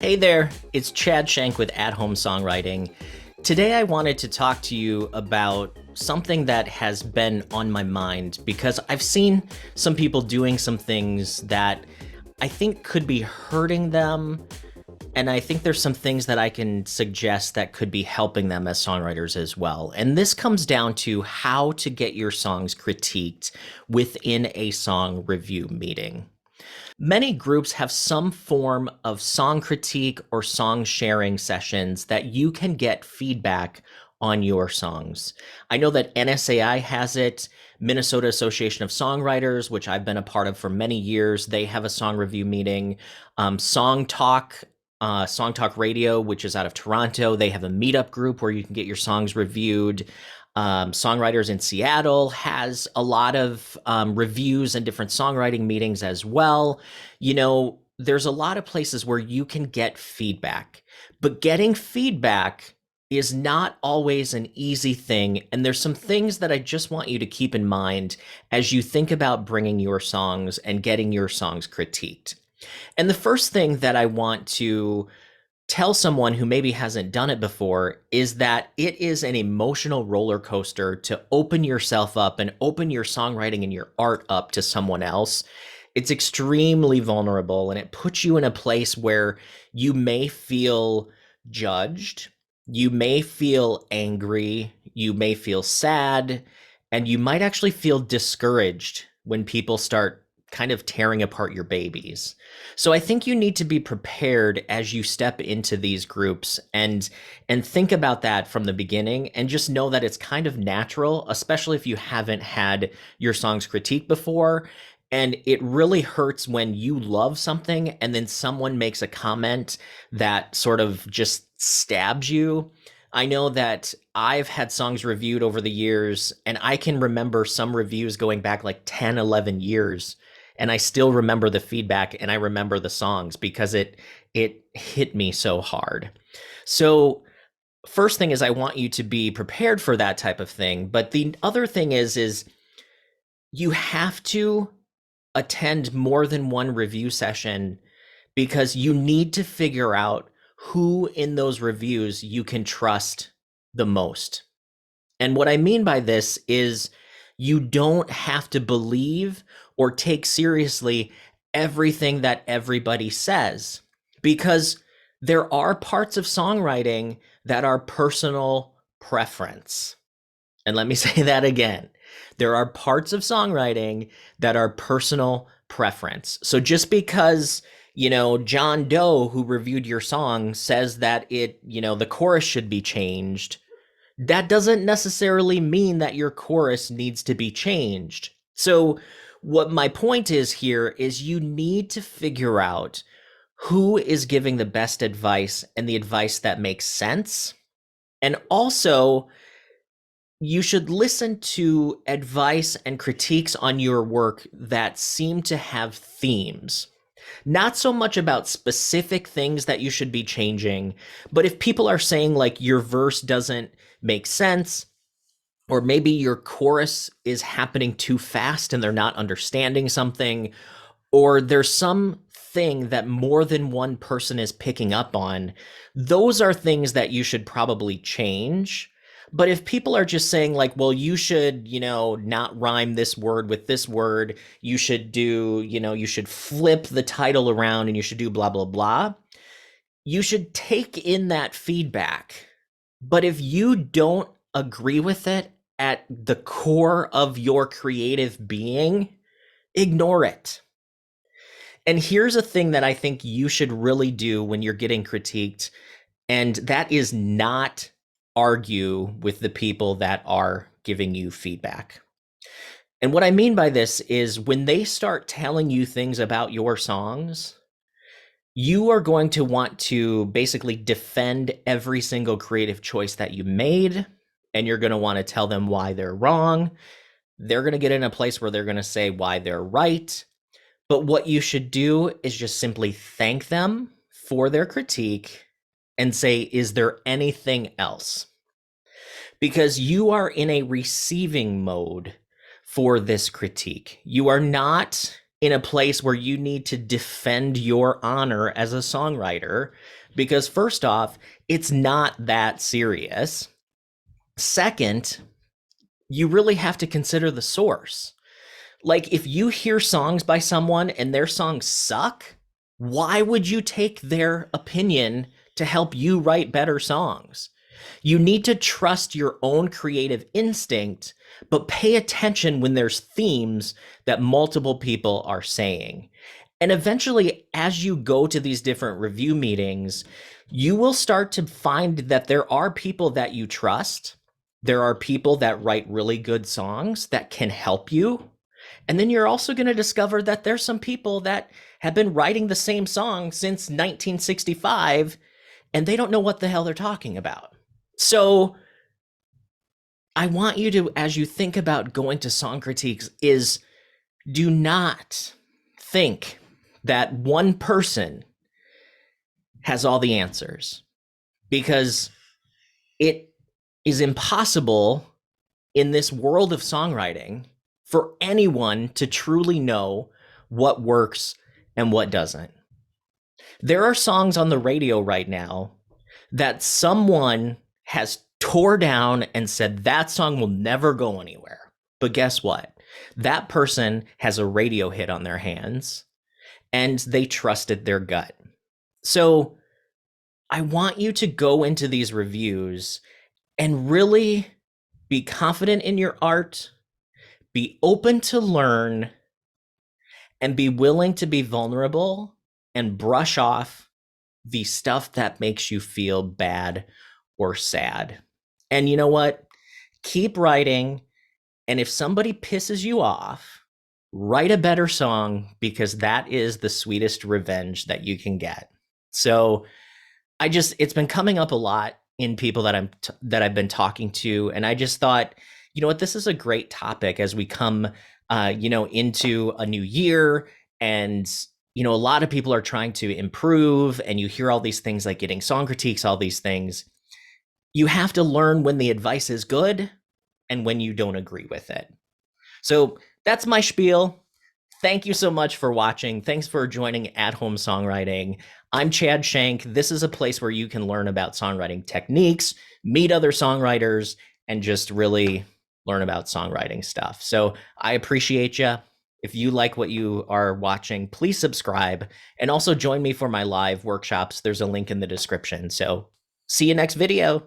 Hey there, it's Chad Shank with At Home Songwriting. Today I wanted to talk to you about something that has been on my mind because I've seen some people doing some things that I think could be hurting them, and I think there's some things that I can suggest that could be helping them as songwriters as well. And this comes down to how to get your songs critiqued within a song review meeting. Many groups have some form of song critique or song sharing sessions that you can get feedback on your songs. I know that NSAI has it, Minnesota Association of Songwriters, which I've been a part of for many years. They have a song review meeting. Song Talk Radio, which is out of Toronto, they have a meetup group where you can get your songs reviewed. Songwriters in Seattle has a lot of reviews and different songwriting meetings as well. There's a lot of places where you can get feedback, but getting feedback is not always an easy thing. And there's some things that I just want you to keep in mind as you think about bringing your songs and getting your songs critiqued. And the first thing that I want to tell someone who maybe hasn't done it before is that it is an emotional roller coaster to open yourself up and open your songwriting and your art up to someone else. It's extremely vulnerable, and it puts you in a place where you may feel judged, you may feel angry, you may feel sad, and you might actually feel discouraged when people start kind of tearing apart your babies. So I think you need to be prepared as you step into these groups and think about that from the beginning, and just know that it's kind of natural, especially if you haven't had your songs critiqued before. And it really hurts when you love something and then someone makes a comment that sort of just stabs you. I know that I've had songs reviewed over the years, and I can remember some reviews going back like 10, 11 years, and I still remember the feedback and I remember the songs because it hit me so hard. So first thing is, I want you to be prepared for that type of thing. But the other thing is you have to attend more than one review session, because you need to figure out who in those reviews you can trust the most. And what I mean by this is, you don't have to believe or take seriously everything that everybody says, because there are parts of songwriting that are personal preference. And let me say that again. There are parts of songwriting that are personal preference. So just because, John Doe, who reviewed your song, says that the chorus should be changed, that doesn't necessarily mean that your chorus needs to be changed. So what my point is here is, you need to figure out who is giving the best advice and the advice that makes sense. And also, you should listen to advice and critiques on your work that seem to have themes. Not so much about specific things that you should be changing, but if people are saying like your verse doesn't make sense, or maybe your chorus is happening too fast and they're not understanding something, or there's some thing that more than one person is picking up on, those are things that you should probably change. But if people are just saying like, well, you should, not rhyme this word with this word, you should do, you should flip the title around and you should do blah, blah, blah, you should take in that feedback. But if you don't agree with it at the core of your creative being, ignore it. And here's a thing that I think you should really do when you're getting critiqued, and that is not argue with the people that are giving you feedback. And what I mean by this is, when they start telling you things about your songs, you are going to want to basically defend every single creative choice that you made, and you're going to want to tell them why they're wrong. They're going to get in a place where they're going to say why they're right. But what you should do is just simply thank them for their critique and say, is there anything else? Because you are in a receiving mode for this critique. You are not in a place where you need to defend your honor as a songwriter, because first off, it's not that serious. Second, you really have to consider the source. Like, if you hear songs by someone and their songs suck, why would you take their opinion to help you write better songs? You need to trust your own creative instinct, but pay attention when there's themes that multiple people are saying. And eventually, as you go to these different review meetings, you will start to find that there are people that you trust. There are people that write really good songs that can help you. And then you're also going to discover that there's some people that have been writing the same song since 1965 and they don't know what the hell they're talking about. So I want you to, as you think about going to song critiques, is do not think that one person has all the answers, because it is impossible in this world of songwriting for anyone to truly know what works and what doesn't. There are songs on the radio right now that someone has tore down and said that song will never go anywhere. But guess what? That person has a radio hit on their hands and they trusted their gut. So I want you to go into these reviews and really be confident in your art, be open to learn, and be willing to be vulnerable and brush off the stuff that makes you feel bad or sad. And you know what? Keep writing. And if somebody pisses you off, write a better song, because that is the sweetest revenge that you can get. So it's been coming up a lot in people that I've been talking to. And I just thought, you know what, this is a great topic as we come, into a new year. And, a lot of people are trying to improve, and you hear all these things like getting song critiques, all these things. You have to learn when the advice is good and when you don't agree with it. So that's my spiel. Thank you so much for watching. Thanks for joining at Home Songwriting. I'm Chad Shank. This is a place where you can learn about songwriting techniques, meet other songwriters, and just really learn about songwriting stuff. So I appreciate you. If you like what you are watching, please subscribe, and also join me for my live workshops. There's a link in the description. So see you next video.